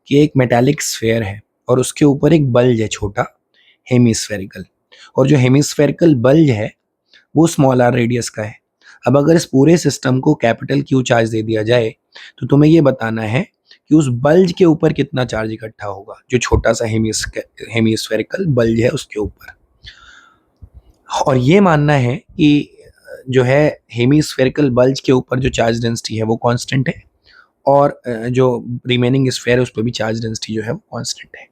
कि एक metallic sphere है और उसके ऊपर एक बल्ज है छोटा, हेमिस्फेरिकल, और जो हेमिस्फेरिकल बल्ज है वो स्मॉल आर रेडियस का है। अब अगर इस पूरे सिस्टम को कैपिटल क्यू चार्ज दे दिया जाए तो तुम्हें ये बताना है कि उस बल्ज के ऊपर कितना चार्ज इकट्ठा होगा, जो छोटा सा हेमिस्फेरिकल बल्ज है उसके ऊपर। और ये मानना है कि जो है हेमिस्फेरिकल बल्ज के ऊपर जो चार्ज डेंसिटी है वो कांस्टेंट है, और जो रिमेनिंग स्फेयर है उस पर भी चार्ज डेंसिटी जो है वो कांस्टेंट है।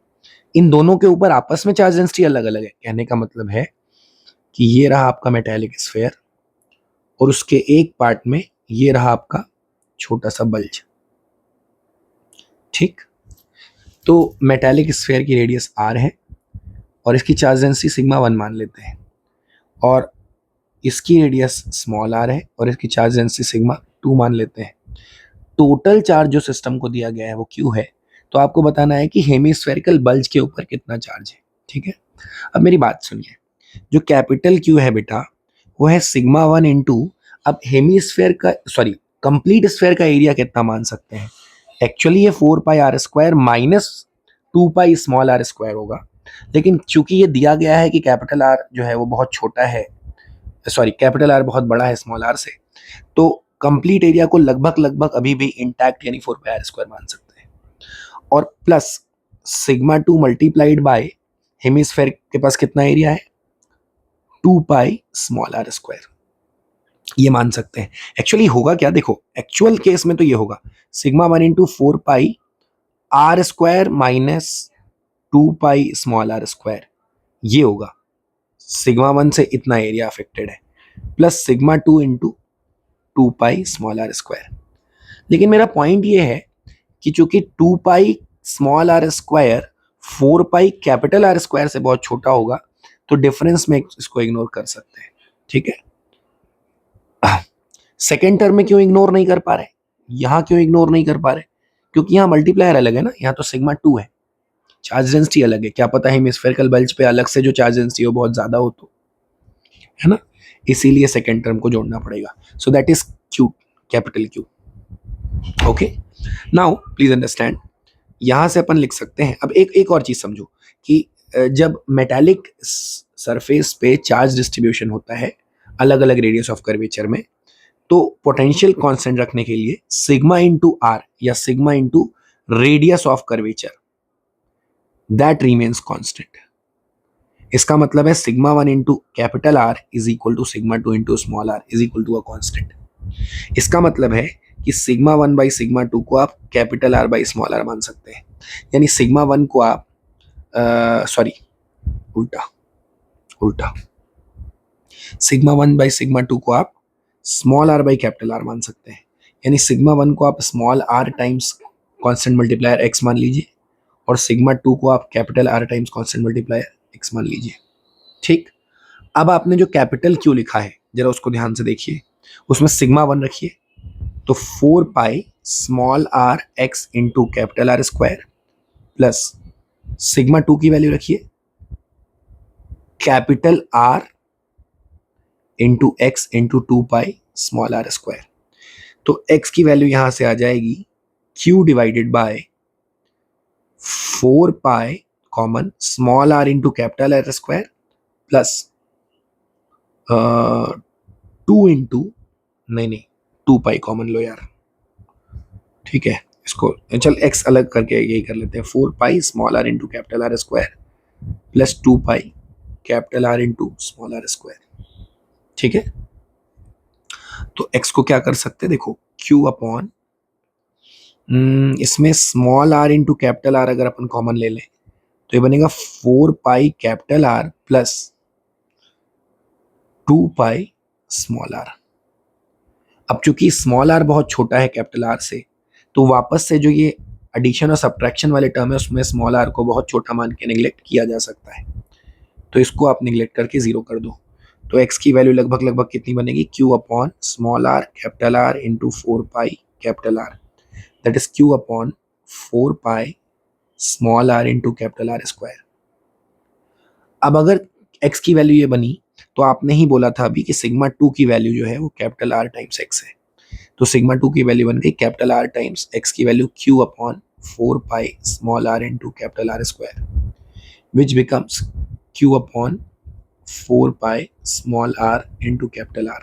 इन दोनों के ऊपर आपस में चार्ज डेंसिटी अलग अलग है। कहने का मतलब है कि ये रहा आपका मेटालिक स्फेयर और उसके एक पार्ट में ये रहा आपका छोटा सा बल्ज। ठीक, तो मेटालिक स्फेयर की रेडियस आर है और इसकी चार्ज डेंसिटी सिग्मा 1 मान लेते हैं, और इसकी रेडियस स्मॉल आर है और इसकी चार्ज डेंसिटी सिग्मा 2 मान लेते हैं। टोटल चार्ज जो सिस्टम को दिया गया है वो क्यू है, तो आपको बताना है कि हेमिस्फेरिकल बल्ज के ऊपर कितना चार्ज है। ठीक है, अब मेरी बात सुनिए, जो कैपिटल क्यू है बेटा वो है सिग्मा 1 इंटू, अब हेमिस्फेयर का सॉरी कंप्लीट स्फेयर का एरिया कितना मान सकते हैं, एक्चुअली ये 4 pi R square minus 2 pi small R square होगा, लेकिन चूंकि ये दिया गया है कि कैपिटल आर जो है वो बहुत छोटा है, सॉरी कैपिटल आर बहुत बड़ा है स्मॉल आर से, तो कंप्लीट एरिया को लगभग लगभग अभी भी इंटैक्ट यानी 4 पाई आर स्क्वायर मान सकते हैं, और plus sigma 2 multiplied by hemisphere के पास कितना एरिया है 2 पाई स्मॉल आर स्क्वायर, ये मान सकते हैं। एक्चुअली होगा क्या, देखो एक्चुअल केस में तो ये होगा sigma 1 into 4 pi R square minus 2 pi small R square, ये होगा सिग्मा 1 से इतना एरिया अफेक्टेड है, plus sigma 2 into 2 pi small R square. लेकिन मेरा पॉइंट ये है कि चूंकि 2 pi small R square 4 pi capital R square से बहुत छोटा होगा, तो डिफरेंस में इसको इग्नोर कर सकते हैं। ठीक है, सेकेंड टर्म में क्यों इग्नोर नहीं कर पा रहे, यहां क्यों इग्नोर नहीं कर पा रहे, क्योंकि यहाँ मल्टीप्लायर अलग है ना, यहाँ तो सिग्मा 2 है, चार्ज डेंसिटी अलग है, क्या पता है हेमिस्फेरिकल बल्ज पे अलग से जो चार्ज डेंसिटी हो बहुत ज्यादा हो, तो है ना, इसीलिए सेकेंड टर्म को जोड़ना पड़ेगा। So that is Q, capital Q. Okay, now please understand, यहां से अपन लिख सकते हैं। अब एक और चीज समझो कि जब मेटालिक सरफेस पे चार्ज डिस्ट्रीब्यूशन होता है अलग अलग रेडियस ऑफ कर्वेचर में, तो पोटेंशियल कांस्टेंट रखने के लिए सिग्मा इंटू आर या sigma into radius of curvature that remains constant. इसका मतलब है sigma 1 into capital R is equal to sigma 2 into small R is equal to a constant. इसका मतलब है कि सिग्मा 1 बाई सिग्मा 2 को आप capital R by small R मान सकते हैं, यानी सिग्मा 1 को आप सॉरी उल्टा उल्टा सिग्मा 1 बाई सिग्मा 2 को आप small R by capital R मान सकते हैं, यानी सिग्मा 1 को आप small R times constant multiplier X मान लीजिए और सिग्मा 2 को आप capital R times constant multiplier X मान लीजिए। ठीक, अब आपने जो कैपिटल क्यू लिखा है जरा उसको ध्यान से देखिए, उसमें सिग्मा 1 रखिए, तो 4 pi small R X into capital R square plus sigma 2 की वैल्यू रखिए capital R into X into 2 pi small R square. तो एक्स की वैल्यू यहां से आ जाएगी Q divided by 4 pi common small R into capital R square plus 2 into नहीं 2 pi common लो यार, ठीक है, इसको चल एक्स अलग करके यही कर लेते हैं, 4 pi small R into capital R square plus 2 pi capital R into small R square. ठीक है, तो एक्स को क्या कर सकते हैं, देखो क्यू अपॉन इसमें small R into capital R अगर अपन कॉमन ले लें तो ये बनेगा 4 pi capital R plus 2 pi small R. अब चूंकि स्मॉल आर बहुत छोटा है कैपिटल आर से, तो वापस से जो ये एडिशन और सब्ट्रैक्शन वाले टर्म है उसमें स्मॉल आर को बहुत छोटा मान के निगलेक्ट किया जा सकता है, तो इसको आप निगलेक्ट करके जीरो कर दो, तो एक्स की वैल्यू लगभग लगभग कितनी बनेगी, Q upon small R capital R into 4 pi capital R, that is Q upon 4 pi small R into capital R square. अब अगर एक्स की वैल्यू ये बनी तो आपने ही बोला था अभी कि सिग्मा 2 की वैल्यू जो है वो कैपिटल आर टाइम्स एक्स है, तो सिग्मा 2 की वैल्यू बन गई कैपिटल आर टाइम्स एक्स की value Q upon 4 pi small r into capital R square, which becomes q upon 4 pi small r into capital R.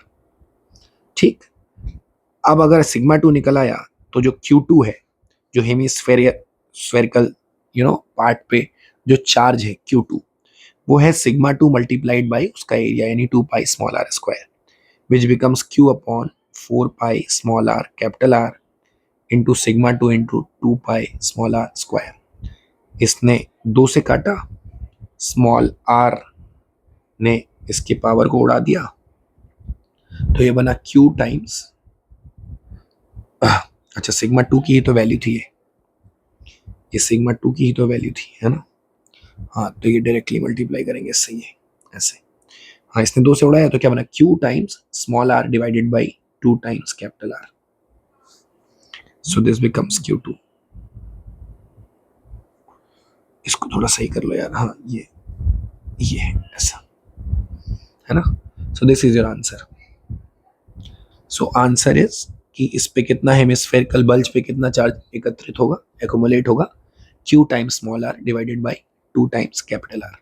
ठीक, अब अगर सिग्मा 2 निकल आया तो जो Q2 है, जो हेमिस्फेरिकल पार्ट पे जो चार्ज है Q2, वो है सिग्मा 2 मल्टीप्लाइड बाई उसका एरिया यानी 2 pi small r square, which becomes Q upon 4 pi small r capital R into sigma 2 into 2 pi small r square. इसने 2 से काटा, स्मॉल r ने इसके पावर को उड़ा दिया, तो ये बना Q टाइम्स, अच्छा सिग्मा 2 की ही तो वैल्यू थी ये सिग्मा 2 की ही तो वैल्यू थी, है ना. हाँ, तो ये डायरेक्टली मल्टीप्लाई करेंगे इससे, ये ऐसे. हाँ, इसने 2 से उड़ाया तो क्या बना Q times small r divided by 2 times capital R. So this becomes Q2. इसको थोड़ा सही कर लो यार. हाँ, ये है ऐसा, है ना. So this is your answer. So answer is कि इस पे कितना हेमिस्फेरिकल बल्ज पे कितना चार्ज एकत्रित होगा, एकोमुलेट होगा, Q times small r divided by 2 times capital R.